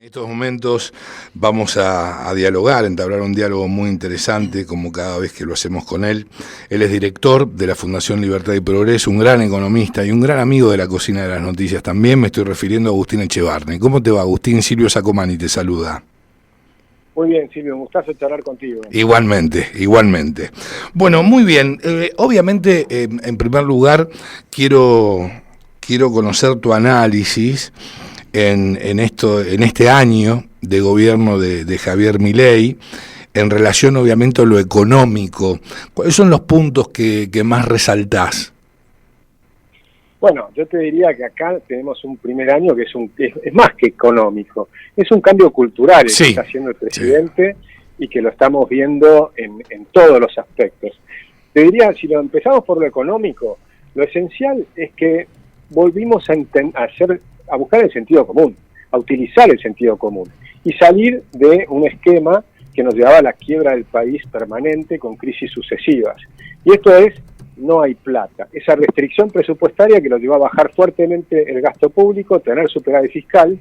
Estos momentos vamos a dialogar, entablar un diálogo muy interesante, como cada vez que lo hacemos con él. Él es director de la Fundación Libertad y Progreso, un gran economista y un gran amigo de la cocina de las noticias. También me estoy refiriendo a Agustín Echevarne. ¿Cómo te va, Agustín? Silvio Sacomani te saluda. Muy bien, Silvio, un gustazo charlar contigo. Igualmente. Bueno, muy bien. Obviamente, en primer lugar, quiero conocer tu análisis en este año de gobierno de Javier Milei, en relación obviamente a lo económico. ¿Cuáles son los puntos que más resaltás? Bueno, yo te diría que acá tenemos un primer año que es más que económico, es un cambio cultural el que está haciendo el presidente y que lo estamos viendo en todos los aspectos. Te diría, si lo empezamos por lo económico, lo esencial es que volvimos a buscar el sentido común, a utilizar el sentido común y salir de un esquema que nos llevaba a la quiebra del país permanente con crisis sucesivas. Y esto es, no hay plata. Esa restricción presupuestaria que nos llevó a bajar fuertemente el gasto público, tener superávit fiscal,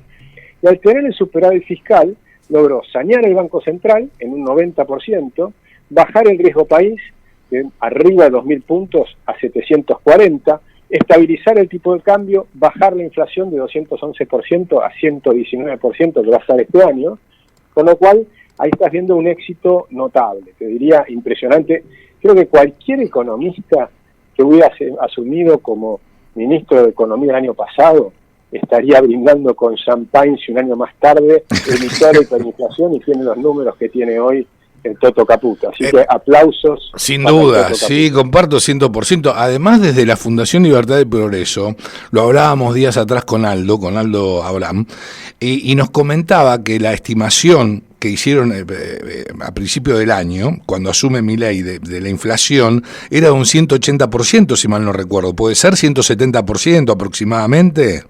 y al tener el superávit fiscal logró sanear el Banco Central en un 90%, bajar el riesgo país de arriba de 2.000 puntos a 740, estabilizar el tipo de cambio, bajar la inflación de 211% a 119% que va a estar este año, con lo cual ahí estás viendo un éxito notable, te diría impresionante. Creo que cualquier economista que hubiera asumido como ministro de Economía el año pasado estaría brindando con champagne si un año más tarde evitó la hiperinflación y tiene los números que tiene hoy el Toto Caputo. Así que aplausos. Sin duda, sí, comparto 100%. Además, desde la Fundación Libertad y Progreso, lo hablábamos días atrás con Aldo Abraham, y nos comentaba que la estimación que hicieron a principio del año, cuando asume Milei de la inflación, era de un 180%, si mal no recuerdo. ¿Puede ser 170% aproximadamente?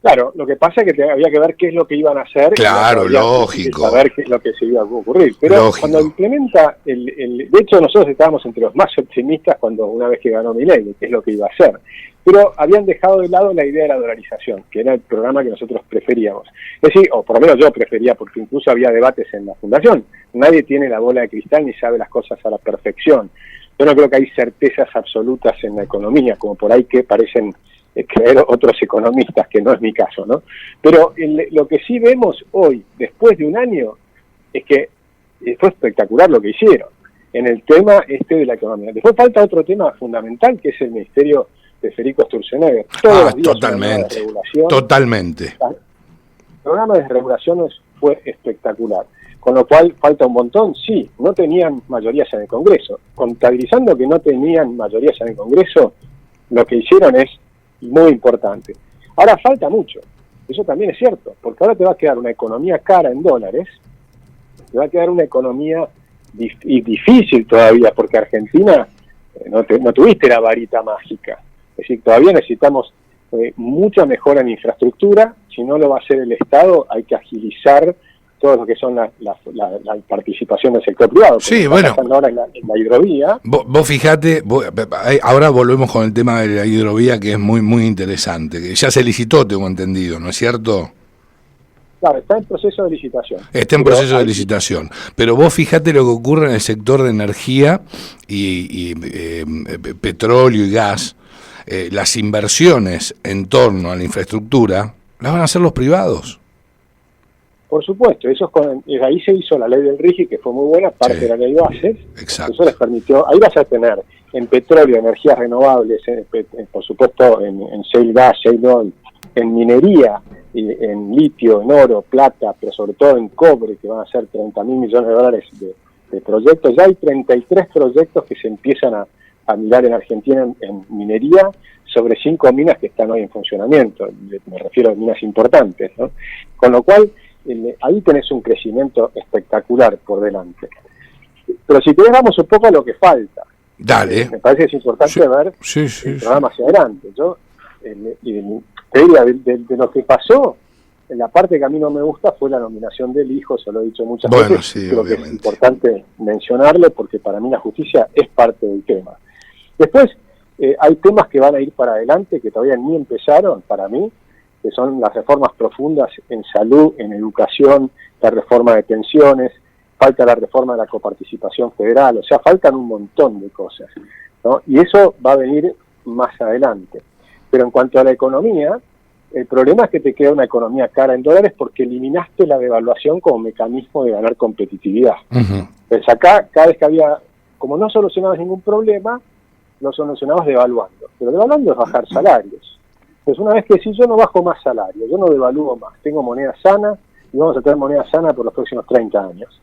Claro, lo que pasa es que había que ver qué es lo que iban a hacer. Claro, lógico. Saber qué es lo que se iba a ocurrir. Pero lógico. Cuando implementa, de hecho nosotros estábamos entre los más optimistas una vez que ganó Milei, de qué es lo que iba a hacer. Pero habían dejado de lado la idea de la dolarización, que era el programa que nosotros preferíamos. Es decir, o por lo menos yo prefería, porque incluso había debates en la Fundación. Nadie tiene la bola de cristal ni sabe las cosas a la perfección. Yo no creo que hay certezas absolutas en la economía, como por ahí que parecen creer otros economistas, que no es mi caso, ¿no? Pero lo que sí vemos hoy, después de un año, es que fue espectacular lo que hicieron en el tema de la economía. Después falta otro tema fundamental, que es el ministerio de Federico Sturzenegger. Totalmente. El programa de regulación fue espectacular, con lo cual falta un montón. Sí, no tenían mayorías en el Congreso. Contabilizando que no tenían mayorías en el Congreso, lo que hicieron es muy importante. Ahora falta mucho, eso también es cierto, porque ahora te va a quedar una economía cara en dólares, te va a quedar una economía difícil todavía, porque Argentina no tuviste la varita mágica, es decir, todavía necesitamos mucha mejora en infraestructura. Si no lo va a hacer el Estado, hay que agilizar todo lo que son la participación del sector privado. Sí, bueno. Ahora en la hidrovía. Vos fijate, ahora volvemos con el tema de la hidrovía, que es muy, muy interesante. Que ya se licitó, tengo entendido, ¿no es cierto? Claro, está en proceso de licitación. Está en proceso de licitación. Pero vos fijate lo que ocurre en el sector de energía y petróleo y gas. Las inversiones en torno a la infraestructura las van a hacer los privados. Por supuesto, ahí se hizo la ley del RIGI, que fue muy buena, parte de la ley bases. Exacto. Eso les permitió, ahí vas a tener en petróleo, energías renovables, por supuesto en shale gas, shale oil, en minería, en litio, en oro, plata, pero sobre todo en cobre, que van a ser 30.000 millones de dólares de proyectos. Ya hay 33 proyectos que se empiezan a mirar en Argentina en minería, sobre 5 minas que están hoy en funcionamiento, me refiero a minas importantes, ¿no? Con lo cual, ahí tenés un crecimiento espectacular por delante. Pero si querés, vamos un poco a lo que falta. Dale. Me parece que es importante ver el programa hacia adelante. Yo te diría, de lo que pasó, en la parte que a mí no me gusta fue la nominación del hijo, se lo he dicho muchas veces. Sí, creo obviamente. Que es importante mencionarlo, porque para mí la justicia es parte del tema. Después, hay temas que van a ir para adelante, que todavía ni empezaron para mí, que son las reformas profundas en salud, en educación, la reforma de pensiones, falta la reforma de la coparticipación federal, o sea, faltan un montón de cosas, ¿no? Y eso va a venir más adelante. Pero en cuanto a la economía, el problema es que te queda una economía cara en dólares porque eliminaste la devaluación como mecanismo de ganar competitividad. Pues acá, cada vez que había, como no solucionabas ningún problema, lo solucionabas devaluando. Pero devaluando es bajar salarios. Pues una vez que sí, yo no bajo más salario, yo no devalúo más, tengo moneda sana y vamos a tener moneda sana por los próximos 30 años.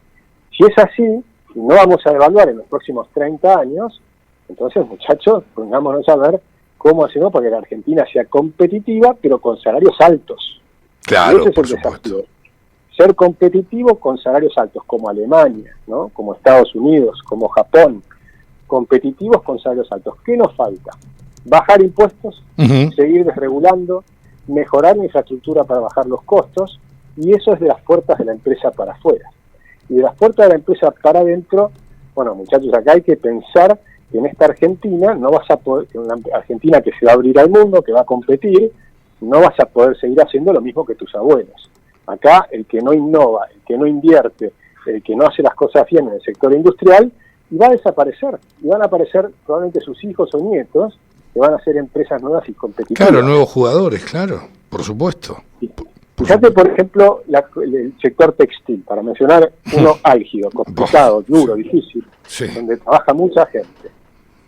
Si es así, y no vamos a devaluar en los próximos 30 años, entonces, muchachos, pongámonos a ver cómo hacemos para que la Argentina sea competitiva, pero con salarios altos. Claro, ese es el desafío. Ser competitivo con salarios altos, como Alemania, ¿no? Como Estados Unidos, como Japón. Competitivos con salarios altos. ¿Qué nos falta? Bajar impuestos, seguir desregulando, mejorar la infraestructura para bajar los costos, y eso es de las puertas de la empresa para afuera. Y de las puertas de la empresa para adentro, bueno, muchachos, acá hay que pensar que en esta Argentina no vas a poder, en una Argentina que se va a abrir al mundo, que va a competir, no vas a poder seguir haciendo lo mismo que tus abuelos. Acá el que no innova, el que no invierte, el que no hace las cosas bien en el sector industrial, y va a desaparecer, y van a aparecer probablemente sus hijos o nietos, que van a ser empresas nuevas y competitivas. Claro, nuevos jugadores, claro, por supuesto. Fíjate, por ejemplo, el sector textil, para mencionar uno álgido, complicado, duro, difícil, donde trabaja mucha gente.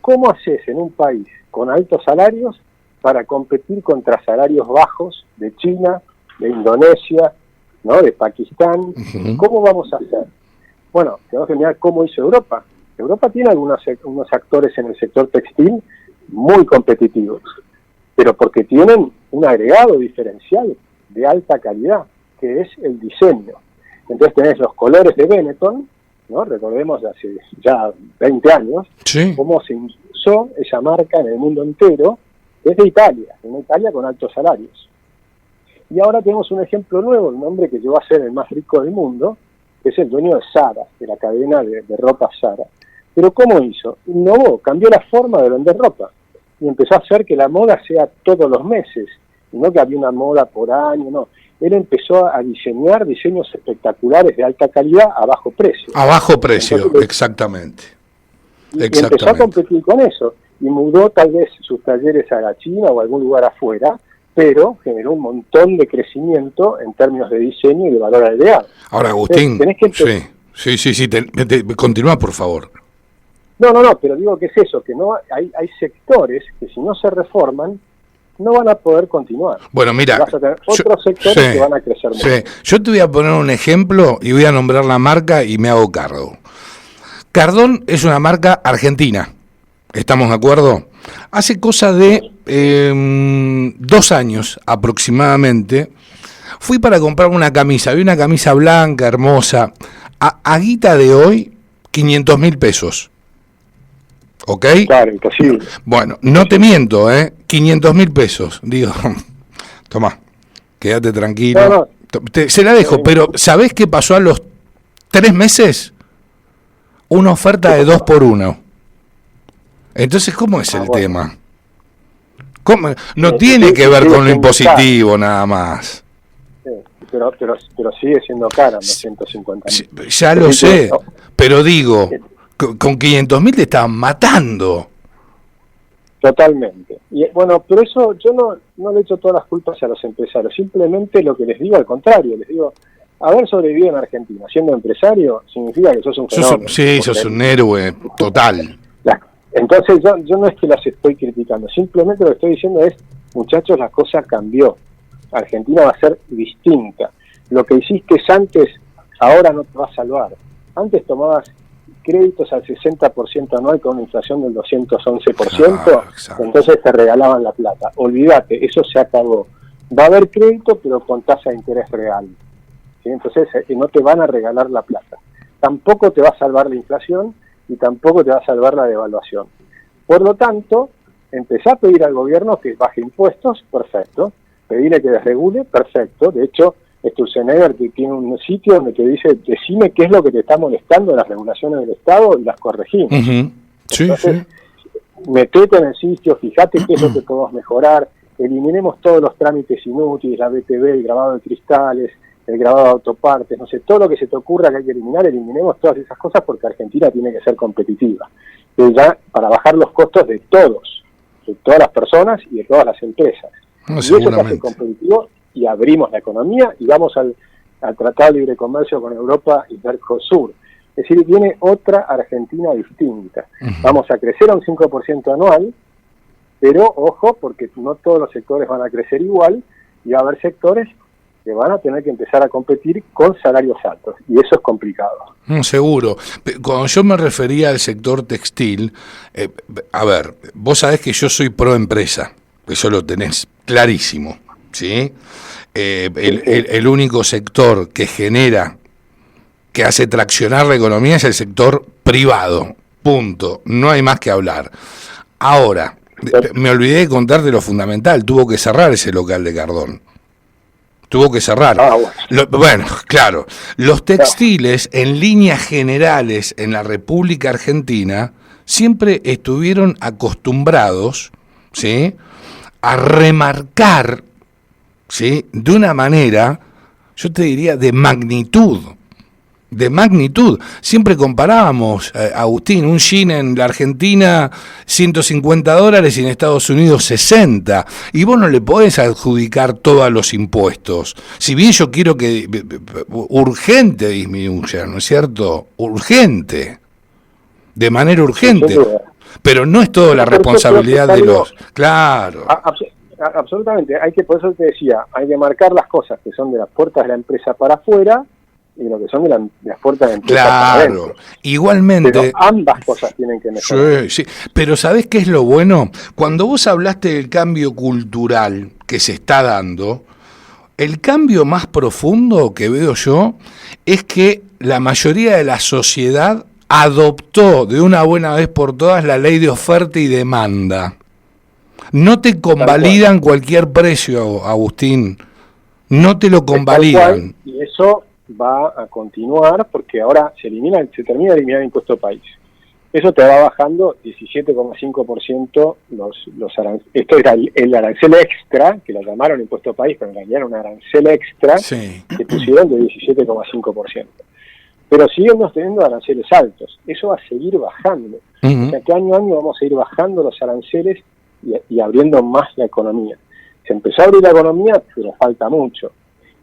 ¿Cómo haces en un país con altos salarios para competir contra salarios bajos de China, de Indonesia, ¿no? De Pakistán? ¿Cómo vamos a hacer? Bueno, tenemos que mirar cómo hizo Europa. Europa tiene unos actores en el sector textil muy competitivos, pero porque tienen un agregado diferencial de alta calidad, que es el diseño. Entonces tenés los colores de Benetton, ¿no? Recordemos de hace ya 20 años, cómo se usó esa marca en el mundo entero, desde Italia, una Italia con altos salarios. Y ahora tenemos un ejemplo nuevo, un hombre que llegó a ser el más rico del mundo, que es el dueño de Zara, de la cadena de ropa Zara. Pero ¿cómo hizo? Innovó, cambió la forma de vender ropa, y empezó a hacer que la moda sea todos los meses, y no que había una moda por año, no. Él empezó a diseñar diseños espectaculares de alta calidad a bajo precio. A bajo precio, entonces, exactamente. Y empezó a competir con eso, y mudó tal vez sus talleres a la China o a algún lugar afuera, pero generó un montón de crecimiento en términos de diseño y de valor agregado. Ahora, Agustín, sí, continúa, por favor. No, pero digo que es eso, que no hay sectores que si no se reforman, no van a poder continuar. Bueno, mira, vas a tener otros sectores que van a crecer mucho. Yo te voy a poner un ejemplo y voy a nombrar la marca y me hago cargo. Cardón es una marca argentina, ¿estamos de acuerdo? Hace cosa de 2 años aproximadamente, fui para comprar una camisa, vi una camisa blanca, hermosa, a guita de hoy, 500.000 pesos. ¿Ok? Claro, imposible. Bueno, no te miento, 500.000 pesos. Digo, tomá, quédate tranquilo. Se la dejo, pero ¿sabés qué pasó a los 3 meses? Una oferta de 2 por 1. Entonces, ¿cómo es el tema? ¿Cómo? No tiene que ver con lo impositivo nada más. Pero sigue siendo cara, 250.000. Ya lo sé, pero digo, con 500.000 te estaban matando. Totalmente. Y bueno, pero eso yo no le echo todas las culpas a los empresarios. Simplemente lo que les digo, al contrario, les digo, haber sobrevivido en Argentina siendo empresario significa que sos un fenómeno. Sos un héroe total. Entonces yo no es que las estoy criticando, simplemente lo que estoy diciendo es, muchachos, la cosa cambió. Argentina va a ser distinta. Lo que hiciste antes, ahora no te va a salvar. Antes tomabas créditos al 60% anual con una inflación del 211%, entonces te regalaban la plata. Olvídate, eso se acabó. Va a haber crédito, pero con tasa de interés real. ¿Sí? Entonces no te van a regalar la plata. Tampoco te va a salvar la inflación y tampoco te va a salvar la devaluación. Por lo tanto, empezá a pedir al gobierno que baje impuestos, perfecto. Pedirle que desregule, perfecto. De hecho, Sturzenegger que tiene un sitio donde te dice, decime qué es lo que te está molestando en las regulaciones del Estado y las corregimos. Sí, entonces, metete en el sitio, fíjate qué es lo que podemos mejorar, eliminemos todos los trámites inútiles, la BTV, el grabado de cristales, el grabado de autopartes, no sé, todo lo que se te ocurra que hay que eliminar, eliminemos todas esas cosas porque Argentina tiene que ser competitiva. Ya para bajar los costos de todos, de todas las personas y de todas las empresas. No, y eso se hace competitivo y abrimos la economía y vamos al Tratado de Libre Comercio con Europa y Mercosur. Es decir, viene otra Argentina distinta. Vamos a crecer a un 5% anual, pero ojo, porque no todos los sectores van a crecer igual y va a haber sectores que van a tener que empezar a competir con salarios altos, y eso es complicado. Seguro. Cuando yo me refería al sector textil, a ver, vos sabés que yo soy pro empresa, eso lo tenés clarísimo, ¿sí? El único sector que genera, que hace traccionar la economía es el sector privado, punto, no hay más que hablar. Ahora, me olvidé de contarte lo fundamental, tuvo que cerrar ese local de Cardón. Tuvo que cerrar. Bueno, claro. Los textiles, en líneas generales, en la República Argentina, siempre estuvieron acostumbrados, ¿sí?, a remarcar, ¿sí?, de una manera, yo te diría, de magnitud. Siempre comparábamos, Agustín, un jean en la Argentina $150 y en Estados Unidos 60, y vos no le podés adjudicar todos los impuestos. Si bien yo quiero que urgente disminuya, ¿no es cierto? Urgente, de manera urgente, pero no es toda la responsabilidad de los... Claro. Absolutamente, por eso te decía, hay que marcar las cosas que son de las puertas de la empresa para afuera y lo que son de las puertas de la empresa para adentro. Claro, igualmente. Pero ambas cosas tienen que mejorar. Sí. Pero ¿sabés qué es lo bueno? Cuando vos hablaste del cambio cultural que se está dando, el cambio más profundo que veo yo es que la mayoría de la sociedad adoptó de una buena vez por todas la ley de oferta y demanda. No te convalidan cualquier precio, Agustín. No te lo convalidan. Y eso va a continuar porque ahora se termina de eliminar el impuesto país. Eso te va bajando 17,5% los aranceles. Esto era el arancel extra, que lo llamaron impuesto país, pero en realidad era un arancel extra, sí, que pusieron de 17,5%. Pero siguen teniendo aranceles altos. Eso va a seguir bajando. O sea que año a año vamos a ir bajando los aranceles y abriendo más la economía. Se empezó a abrir la economía, pero falta mucho.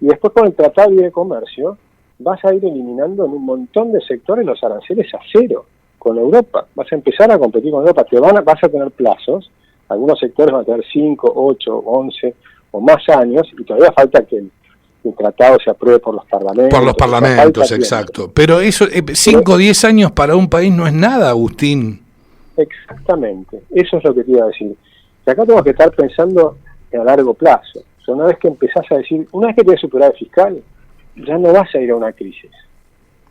Y después con el Tratado de Libre Comercio vas a ir eliminando en un montón de sectores los aranceles a cero con Europa. Vas a empezar a competir con Europa. Vas a tener plazos. Algunos sectores van a tener 5, 8, 11 o más años y todavía falta que el tratado se apruebe por los parlamentos. Por los parlamentos, exacto. Pero eso, 5 o 10 años para un país no es nada, Agustín. Exactamente. Eso es lo que te iba a decir. Que acá tenemos que estar pensando a largo plazo. O sea, una vez que empezás a decir, una vez que tenés superávit fiscal, ya no vas a ir a una crisis.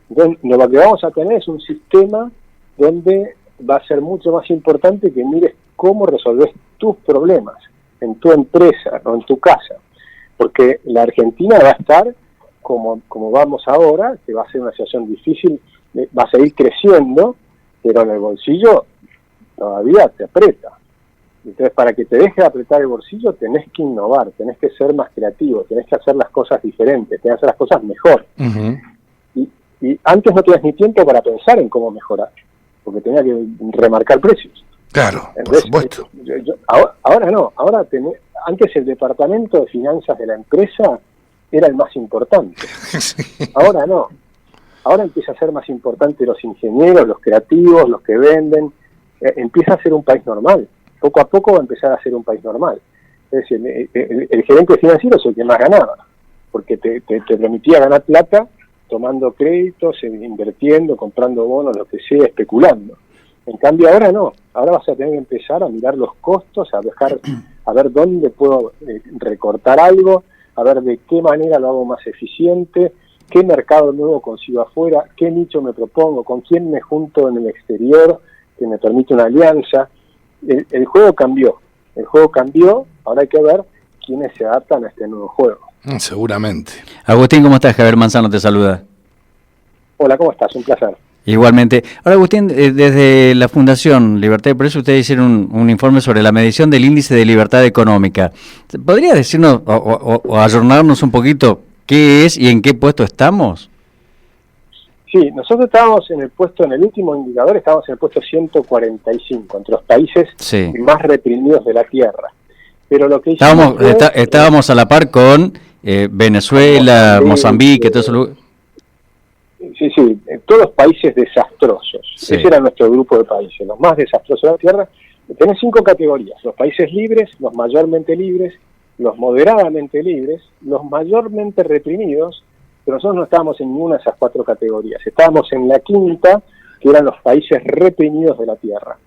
Entonces, lo que vamos a tener es un sistema donde va a ser mucho más importante que mires cómo resolvés tus problemas en tu empresa o en tu casa. Porque la Argentina va a estar como vamos ahora, que va a ser una situación difícil, va a seguir creciendo, pero en el bolsillo todavía te aprieta. Entonces, para que te deje de apretar el bolsillo, tenés que innovar, tenés que ser más creativo, tenés que hacer las cosas diferentes, tenés que hacer las cosas mejor. Y antes no tenías ni tiempo para pensar en cómo mejorar, porque tenía que remarcar precios. Claro, entonces, por supuesto. Ahora no, antes el departamento de finanzas de la empresa era el más importante. Sí. Ahora no. Ahora empieza a ser más importante los ingenieros, los creativos, los que venden. Empieza a ser un país normal. Poco a poco va a empezar a ser un país normal. Es decir, el gerente financiero es el que más ganaba, porque te permitía ganar plata tomando créditos, invirtiendo, comprando bonos, lo que sea, especulando. En cambio ahora no, ahora vas a tener que empezar a mirar los costos, a ver dónde puedo recortar algo, a ver de qué manera lo hago más eficiente, qué mercado nuevo consigo afuera, qué nicho me propongo, con quién me junto en el exterior, que me permite una alianza. El juego cambió, ahora hay que ver quiénes se adaptan a este nuevo juego. Seguramente. Agustín, ¿cómo estás? Javier Manzano te saluda. Hola, ¿cómo estás? Un placer. Igualmente. Ahora, Agustín, desde la Fundación Libertad de Progreso, ustedes hicieron un informe sobre la medición del índice de libertad económica. ¿Podría decirnos o ayornarnos un poquito qué es y en qué puesto estamos? Sí, nosotros estábamos en el último indicador, estábamos en el puesto 145, entre los países más reprimidos de la Tierra. Pero lo que estábamos a la par con Venezuela, Mozambique, todo eso. Sí, todos los países desastrosos. Sí. Ese era nuestro grupo de países, los más desastrosos de la Tierra. Tenés 5 categorías: los países libres, los mayormente libres, los moderadamente libres, los mayormente reprimidos, pero nosotros no estábamos en ninguna de esas 4 categorías. Estábamos en la quinta, que eran los países reprimidos de la Tierra.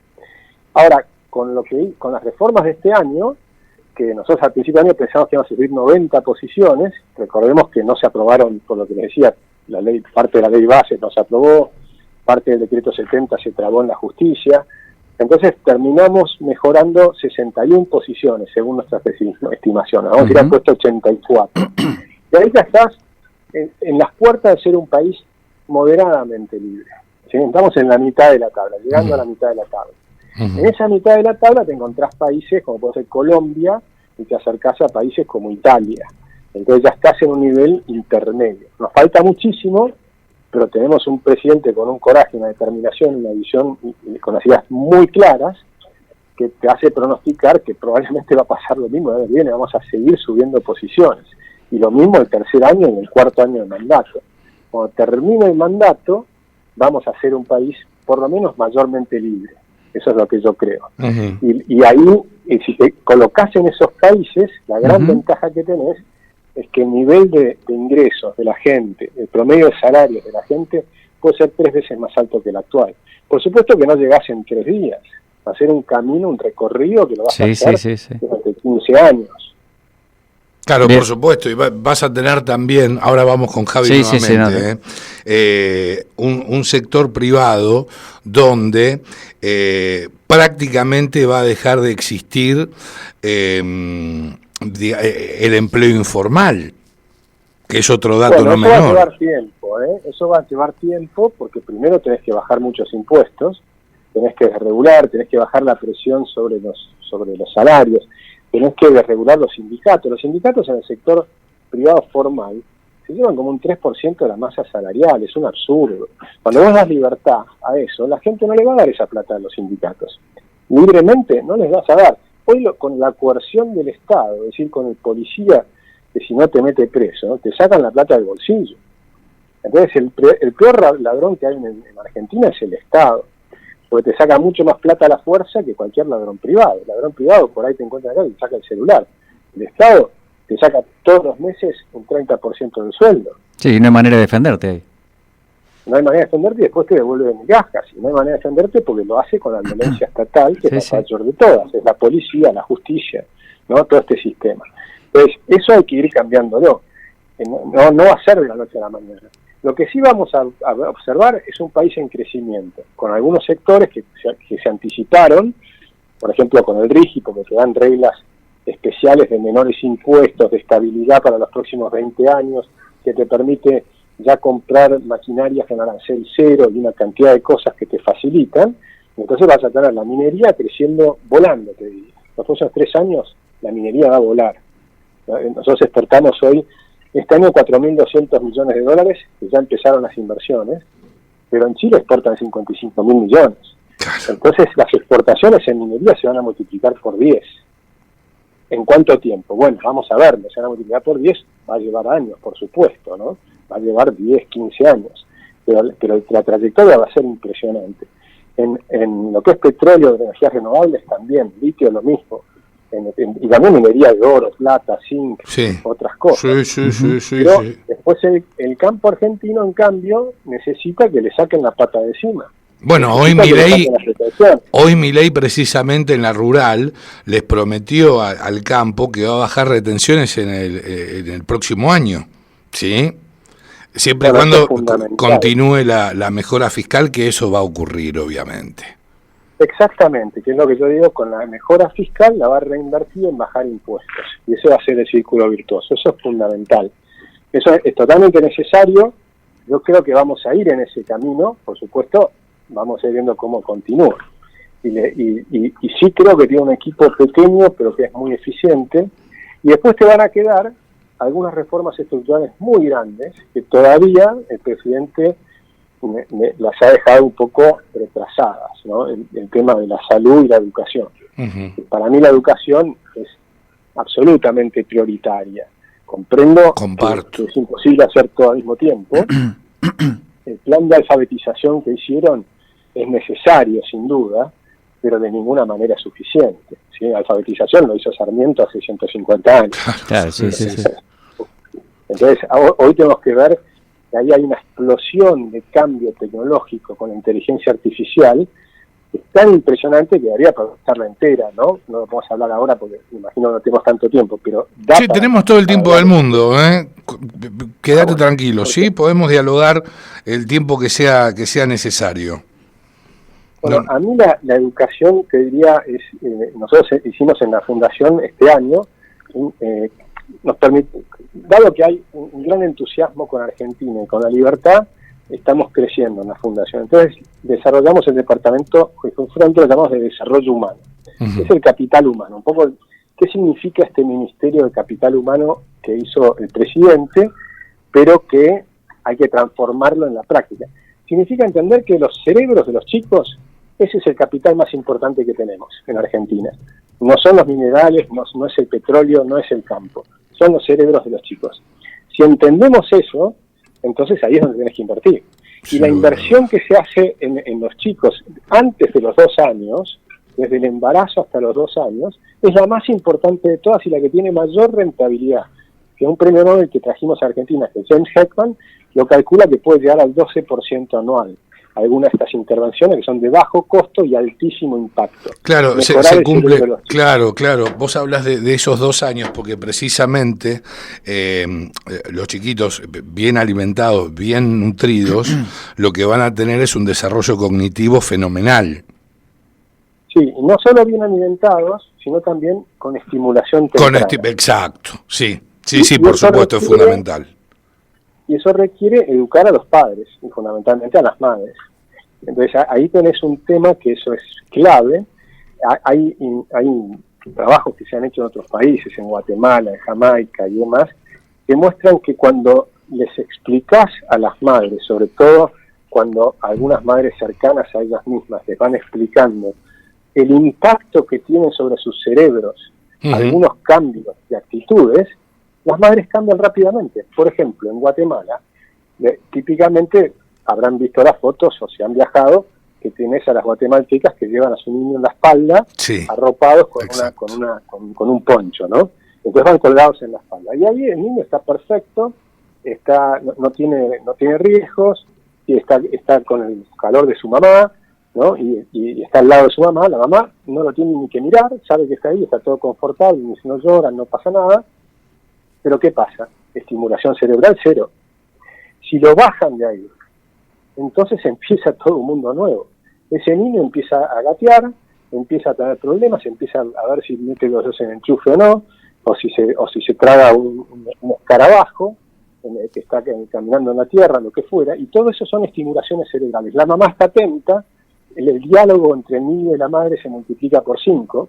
Ahora, con las reformas de este año, que nosotros al principio de año pensamos que íbamos a subir 90 posiciones, recordemos que no se aprobaron, por lo que les decía, la ley, parte de la ley base no se aprobó, parte del decreto 70 se trabó en la justicia, entonces terminamos mejorando 61 posiciones según nuestras estimaciones, vamos a ir al puesto 84. Y ahí ya estás en las puertas de ser un país moderadamente libre. ¿Sí? Estamos en la mitad de la tabla, llegando a la mitad de la tabla. En esa mitad de la tabla te encontrás países como puede ser Colombia y te acercás a países como Italia. Entonces ya estás en un nivel intermedio. Nos falta muchísimo, pero tenemos un presidente con un coraje, una determinación, una visión con las ideas muy claras, que te hace pronosticar que probablemente va a pasar lo mismo el año que viene, vamos a seguir subiendo posiciones. Y lo mismo el tercer año y el cuarto año de mandato. Cuando termine el mandato, vamos a ser un país por lo menos mayormente libre. Eso es lo que yo creo. Y ahí, si te colocas en esos países, la gran ventaja que tenés es que el nivel de ingresos de la gente, el promedio de salarios de la gente, puede ser 3 veces más alto que el actual. Por supuesto que no llegás en 3 días. Va a ser un camino, un recorrido que lo vas a hacer durante 15 años. Claro, bien. Por supuesto, y vas a tener también, ahora vamos con Javi nuevamente, un sector privado donde prácticamente va a dejar de existir el empleo informal, que es otro dato no menor. Eso va a llevar tiempo, eso va a llevar tiempo porque primero tenés que bajar muchos impuestos, tenés que desregular, tenés que bajar la presión sobre los salarios, tenés que desregular los sindicatos. Los sindicatos en el sector privado formal se llevan como un 3% de la masa salarial, es un absurdo. Cuando vos das libertad a eso, la gente no le va a dar esa plata a los sindicatos. Libremente no les vas a dar. Hoy con la coerción del Estado, es decir, con el policía que si no te mete preso, te sacan la plata del bolsillo. Entonces el peor ladrón que hay en Argentina es el Estado, porque te saca mucho más plata a la fuerza que cualquier ladrón privado. El ladrón privado por ahí te encuentra acá y te saca el celular. El Estado te saca todos los meses un 30% del sueldo. Sí, no hay manera de defenderte ahí. No hay manera de defenderte y después te devuelve migajas. Y no hay manera de defenderte porque lo hace con la violencia estatal, que es la mayor de todas. Es la policía, la justicia, ¿no? Todo este sistema. Entonces, eso hay que ir cambiándolo. No va a ser de la noche a la mañana. Lo que sí vamos a observar es un país en crecimiento, con algunos sectores que se anticiparon, por ejemplo con el RIGI, porque te dan reglas especiales de menores impuestos, de estabilidad para los próximos 20 años, que te permite ya comprar maquinarias en arancel cero y una cantidad de cosas que te facilitan. Entonces vas a tener la minería creciendo, volando, te digo. Los próximos 3 años la minería va a volar. Nosotros exportamos hoy, este año, $4.200 millones, que ya empezaron las inversiones, pero en Chile exportan 55.000 millones. Entonces las exportaciones en minería se van a multiplicar por 10. ¿En cuánto tiempo? Bueno, vamos a verlo, se van a multiplicar por 10, va a llevar años, por supuesto, ¿no? Va a llevar 10, 15 años, pero la trayectoria va a ser impresionante. En lo que es petróleo, de energías renovables también, litio lo mismo, y también minería de oro, plata, zinc, otras cosas. Pero después el campo argentino, en cambio, necesita que le saquen la pata de encima. Bueno, hoy Milei precisamente en la rural les prometió al campo que va a bajar retenciones en el próximo año, ¿sí? Siempre y cuando continúe la mejora fiscal, que eso va a ocurrir, obviamente. Exactamente, que es lo que yo digo, con la mejora fiscal la va a reinvertir en bajar impuestos, y ese va a ser el círculo virtuoso, eso es fundamental. Eso es totalmente necesario, yo creo que vamos a ir en ese camino, por supuesto, vamos a ir viendo cómo continúa. Y sí creo que tiene un equipo pequeño, pero que es muy eficiente, y después te van a quedar algunas reformas estructurales muy grandes, que todavía el presidente las ha dejado un poco retrasadas, ¿no? El tema de la salud y la educación. Uh-huh. Para mí la educación es absolutamente prioritaria. Comprendo que es imposible hacer todo al mismo tiempo. El plan de alfabetización que hicieron es necesario, sin duda, pero de ninguna manera es suficiente, ¿sí? La alfabetización lo hizo Sarmiento hace 150 años. Claro, sí. Entonces, hoy tenemos que ver que ahí hay una explosión de cambio tecnológico con la inteligencia artificial que es tan impresionante que daría para estarla entera, ¿no? No lo podemos hablar ahora porque me imagino que no tenemos tanto tiempo, pero... Sí, tenemos todo el tiempo del mundo, ¿eh? Quédate tranquilo, ¿sí? Podemos dialogar el tiempo que sea necesario. Bueno, a mí la educación, te diría, es nosotros hicimos en la Fundación este año, nos permite, dado que hay un gran entusiasmo con Argentina y con la libertad, estamos creciendo en la Fundación. Entonces, desarrollamos el departamento, que lo llamamos de desarrollo humano. Uh-huh. Es el capital humano. Un poco, ¿qué significa este Ministerio de Capital Humano que hizo el presidente, pero que hay que transformarlo en la práctica? Significa entender que los cerebros de los chicos, ese es el capital más importante que tenemos en Argentina. No son los minerales, no es el petróleo, no es el campo. Son los cerebros de los chicos. Si entendemos eso, entonces ahí es donde tienes que invertir. Y la inversión que se hace en los chicos antes de los 2 años, desde el embarazo hasta los 2 años, es la más importante de todas y la que tiene mayor rentabilidad. Que un premio Nobel que trajimos a Argentina, que James Heckman, lo calcula que puede llegar al 12% anual. Algunas de estas intervenciones que son de bajo costo y altísimo impacto. Claro, se cumple, claro. Vos hablas de esos 2 años porque precisamente los chiquitos bien alimentados, bien nutridos, lo que van a tener es un desarrollo cognitivo fenomenal. Sí, no solo bien alimentados, sino también con estimulación temprana. Exacto, sí, por supuesto, es fundamental. Y eso requiere educar a los padres, y fundamentalmente a las madres. Entonces ahí tenés un tema que eso es clave. Hay trabajos que se han hecho en otros países, en Guatemala, en Jamaica y demás, que muestran que cuando les explicás a las madres, sobre todo cuando algunas madres cercanas a ellas mismas les van explicando el impacto que tienen sobre sus cerebros, uh-huh, algunos cambios de actitudes, las madres cambian rápidamente. Por ejemplo, en Guatemala, típicamente habrán visto las fotos o se han viajado, que tienes a las guatemaltecas que llevan a su niño en la espalda, sí, arropados con un poncho, ¿no? Entonces van colgados en la espalda. Y ahí el niño está perfecto, no tiene riesgos, y está con el calor de su mamá, ¿no? Y está al lado de su mamá. La mamá no lo tiene ni que mirar, sabe que está ahí, está todo confortable, ni si no lloran, no pasa nada. Pero ¿qué pasa? Estimulación cerebral cero. Si lo bajan de ahí, entonces empieza todo un mundo nuevo. Ese niño empieza a gatear, empieza a tener problemas, empieza a ver si mete los dedos en el enchufe o no, o si se traga un escarabajo que está caminando en la tierra, lo que fuera, y todo eso son estimulaciones cerebrales. La mamá está atenta, el diálogo entre el niño y la madre se multiplica por 5,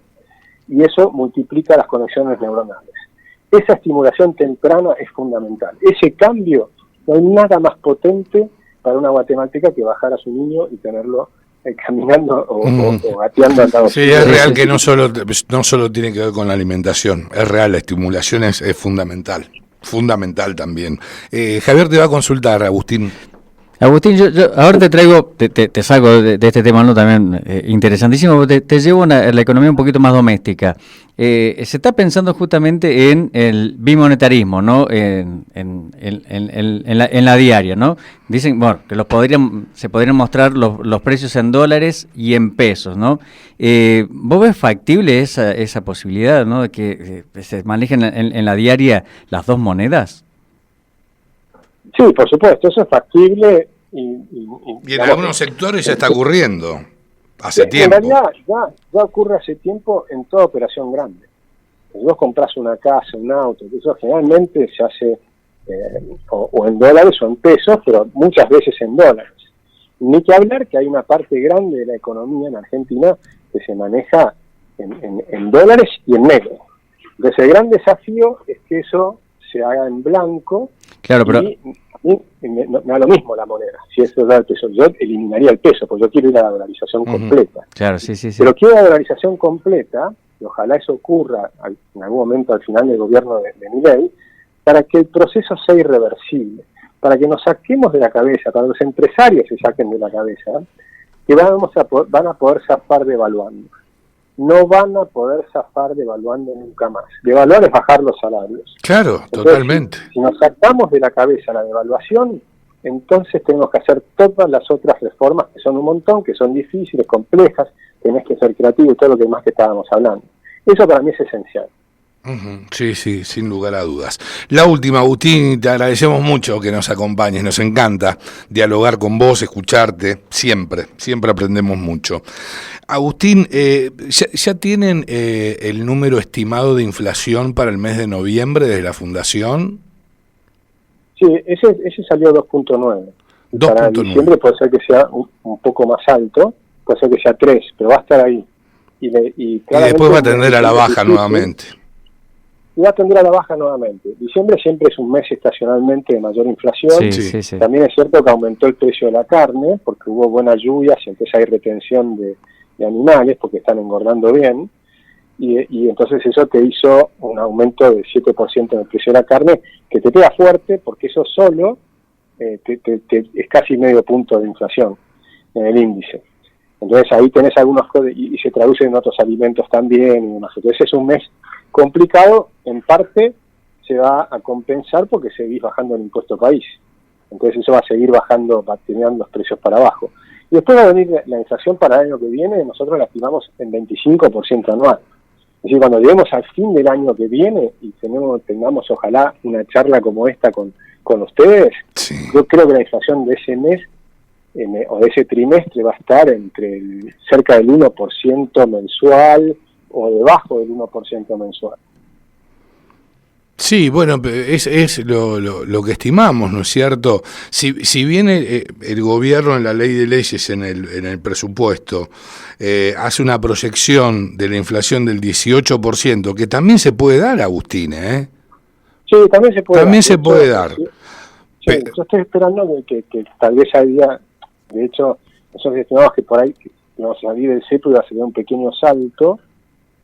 y eso multiplica las conexiones neuronales. Esa estimulación temprana es fundamental. Ese cambio, no hay nada más potente para una guatemalteca que bajar a su niño y tenerlo caminando o gateando al lado. Sí, es real que no solo tiene que ver con la alimentación, es real, la estimulación es fundamental también. Javier te va a consultar, Agustín. Agustín, yo ahora te traigo, te saco de este tema, ¿no? También interesantísimo, te llevo a la economía un poquito más doméstica. Se está pensando justamente en el bimonetarismo, ¿no? En la diaria, ¿no? Dicen, bueno, que se podrían mostrar los precios en dólares y en pesos, ¿no? ¿Vos ves factible esa posibilidad, ¿no? De que se manejen en la diaria las dos monedas? Sí, por supuesto, eso es factible. Y en algunos sectores ya está ocurriendo hace tiempo. En realidad ya ocurre hace tiempo en toda operación grande. Si vos compras una casa, un auto, eso generalmente se hace o en dólares o en pesos, pero muchas veces en dólares. Ni que hablar que hay una parte grande de la economía en Argentina que se maneja en dólares y en negro. Entonces el gran desafío es que eso se haga en blanco. Claro, pero y a mí me da lo mismo la moneda. Si eso da el peso, yo eliminaría el peso, porque yo quiero ir a la dolarización completa. Claro, sí. Pero quiero la dolarización completa, y ojalá eso ocurra en algún momento al final del gobierno de Milei, para que el proceso sea irreversible, para que nos saquemos de la cabeza, para que los empresarios se saquen de la cabeza, que van a poder zafar devaluando. No van a poder zafar devaluando nunca más. Devaluar es bajar los salarios. Claro, Entonces, totalmente. Si nos sacamos de la cabeza la devaluación, entonces tenemos que hacer todas las otras reformas, que son un montón, que son difíciles, complejas, tenés que ser creativo y todo lo que más que estábamos hablando. Eso para mí es esencial. Sí, sin lugar a dudas. La última, Agustín, te agradecemos mucho que nos acompañes, nos encanta dialogar con vos, escucharte, siempre aprendemos mucho. Agustín, ¿ya tienen el número estimado de inflación para el mes de noviembre desde la Fundación? Sí, ese salió 2.9. Para diciembre puede ser que sea un poco más alto, puede ser que sea 3, pero va a estar ahí. Y después va a tender a la baja nuevamente. Y va a tender a la baja nuevamente. Diciembre siempre es un mes estacionalmente de mayor inflación. Sí. También es cierto que aumentó el precio de la carne, porque hubo buenas lluvias y entonces hay retención de animales, porque están engordando bien. Y entonces eso te hizo un aumento de 7% en el precio de la carne, que te pega fuerte, porque eso solo es casi medio punto de inflación en el índice. Entonces ahí tenés algunos y se traduce en otros alimentos también y demás. Entonces es un mes complicado, en parte se va a compensar porque seguís bajando el impuesto país. Entonces eso va a seguir bajando, va a tener los precios para abajo. Y después va a venir la inflación para el año que viene, nosotros la estimamos en 25% anual. Es decir, cuando lleguemos al fin del año que viene y tengamos ojalá una charla como esta con ustedes, yo creo que la inflación de ese mes o de ese trimestre va a estar entre cerca del 1% mensual o debajo del 1% mensual. Sí, bueno, es lo que estimamos, ¿no es cierto? Si bien el gobierno en la ley de leyes, en el presupuesto, hace una proyección de la inflación del 18%, que también se puede dar, Agustín, ¿eh? Sí, también se puede dar. También se puede dar. Sí, yo estoy esperando que tal vez haya, de hecho, nosotros estimamos que por ahí vamos a salir del cepo y va a ser un pequeño salto,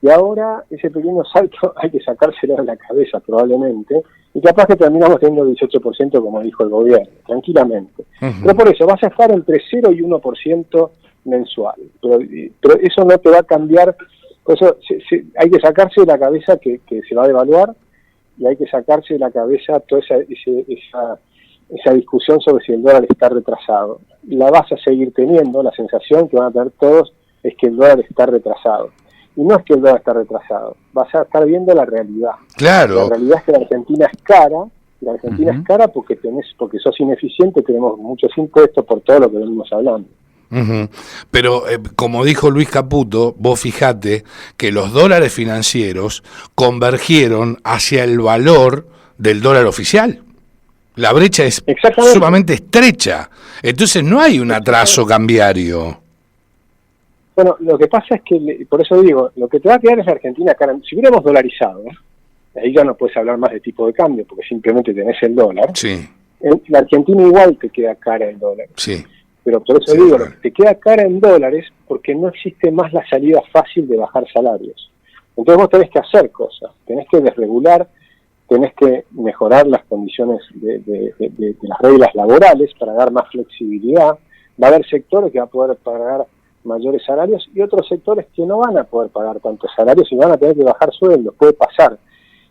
y ahora ese pequeño salto hay que sacárselo de la cabeza probablemente, y capaz que terminamos teniendo 18% como dijo el gobierno, tranquilamente. Pero por eso vas a estar entre 0 y 1% mensual, pero eso no te va a cambiar, por eso hay que sacarse de la cabeza que se va a devaluar, y hay que sacarse de la cabeza toda esa discusión sobre si el dólar está retrasado. La vas a seguir teniendo, la sensación que van a tener todos es que el dólar está retrasado. Y no es que el dólar está retrasado, vas a estar viendo la realidad. Claro. La realidad es que la Argentina es cara, y la Argentina es cara porque sos ineficiente, tenemos muchos impuestos por todo lo que venimos hablando. Pero como dijo Luis Caputo, vos fijate que los dólares financieros convergieron hacia el valor del dólar oficial. La brecha es sumamente estrecha, entonces no hay un atraso cambiario. Bueno, lo que pasa es que, por eso digo, lo que te va a quedar es la Argentina cara. Si hubiéramos dolarizado, ahí ya no puedes hablar más de tipo de cambio, porque simplemente tenés el dólar. Sí. La Argentina igual te queda cara el dólar. Sí. Pero por eso digo, te queda cara en dólares porque no existe más la salida fácil de bajar salarios. Entonces vos tenés que hacer cosas, tenés que desregular, tenés que mejorar las condiciones de las reglas laborales para dar más flexibilidad. Va a haber sectores que van a poder pagar mayores salarios y otros sectores que no van a poder pagar tantos salarios y van a tener que bajar sueldos. Puede pasar.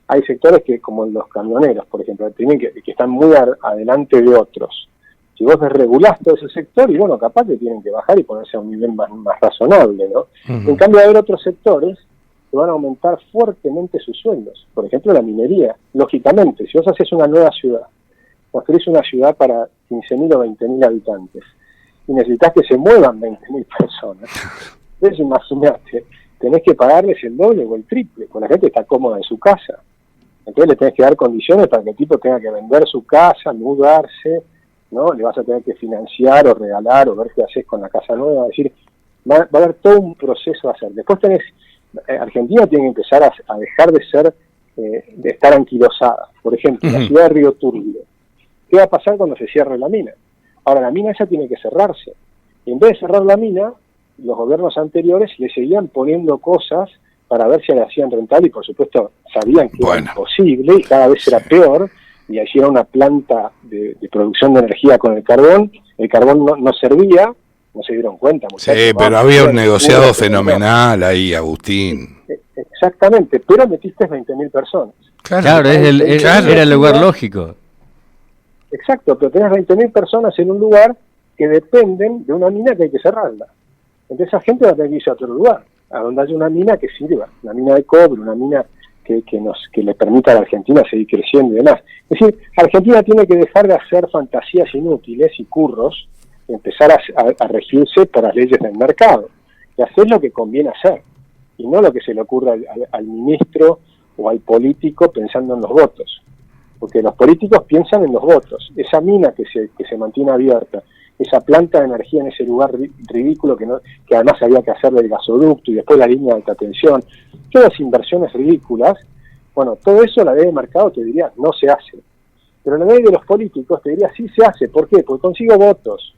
Hay sectores que, como los camioneros, por ejemplo, tienen que están muy adelante de otros. Si vos desregulás todo ese sector, y bueno, capaz que tienen que bajar y ponerse a un nivel más razonable, ¿no? En cambio, va a haber otros sectores que van a aumentar fuertemente sus sueldos. Por ejemplo, la minería. Lógicamente, si vos haces una nueva ciudad, construís una ciudad para 15.000 o 20.000 habitantes, y necesitas que se muevan 20.000 personas, entonces imagínate, tenés que pagarles el doble o el triple, porque la gente está cómoda en su casa. Entonces le tenés que dar condiciones para que el tipo tenga que vender su casa, mudarse, ¿no? Le vas a tener que financiar o regalar o ver qué haces con la casa nueva. Es decir, va a haber todo un proceso a hacer. Después tenés, Argentina tiene que empezar a dejar de ser, de estar anquilosada. Por ejemplo, la ciudad de Río Turbio. ¿Qué va a pasar cuando se cierre la mina? Ahora, la mina esa tiene que cerrarse. Y en vez de cerrar la mina, los gobiernos anteriores le seguían poniendo cosas para ver si la hacían rentable y por supuesto sabían que era imposible y cada vez era peor, y allí era una planta de producción de energía con el carbón no servía, no se dieron cuenta. Sí, pero había un negociado fenomenal ahí, Agustín. Exactamente, pero metiste 20.000 personas. Claro, era el lugar lógico. Exacto, pero tenés 20.000 personas en un lugar que dependen de una mina que hay que cerrarla. Entonces esa gente va a tener que irse a otro lugar, a donde haya una mina que sirva, una mina de cobre, una mina que le permita a la Argentina seguir creciendo y demás. Es decir, Argentina tiene que dejar de hacer fantasías inútiles y curros, y empezar a regirse por las leyes del mercado, y hacer lo que conviene hacer, y no lo que se le ocurra al ministro o al político pensando en los votos, porque los políticos piensan en los votos. Esa mina que se mantiene abierta, esa planta de energía en ese lugar ridículo que además había que hacerle el gasoducto y después la línea de alta tensión, todas inversiones ridículas, bueno, todo eso la ley de mercado te diría no se hace, pero la ley de los políticos te diría sí se hace. ¿Por qué? Porque consigo votos.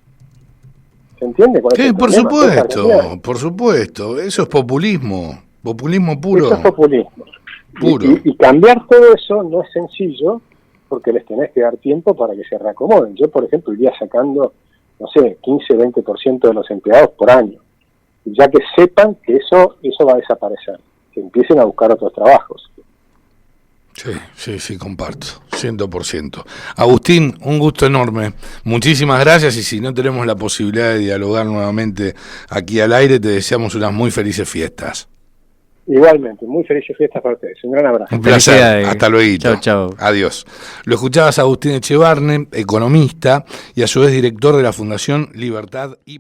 ¿Se entiende? Sí, por supuesto, eso es populismo puro. Eso es populismo. Puro. Y cambiar todo eso no es sencillo, porque les tenés que dar tiempo para que se reacomoden. Yo, por ejemplo, iría sacando, no sé, 15-20% de los empleados por año, ya que sepan que eso va a desaparecer, que empiecen a buscar otros trabajos. Sí, comparto, 100%. Agustín, un gusto enorme. Muchísimas gracias, y si no tenemos la posibilidad de dialogar nuevamente aquí al aire, te deseamos unas muy felices fiestas. Igualmente, muy felices fiestas para ustedes. Un gran abrazo. Un placer. Hasta luego. Chao. Adiós. Lo escuchabas a Agustín Echevarne, economista y a su vez director de la Fundación Libertad y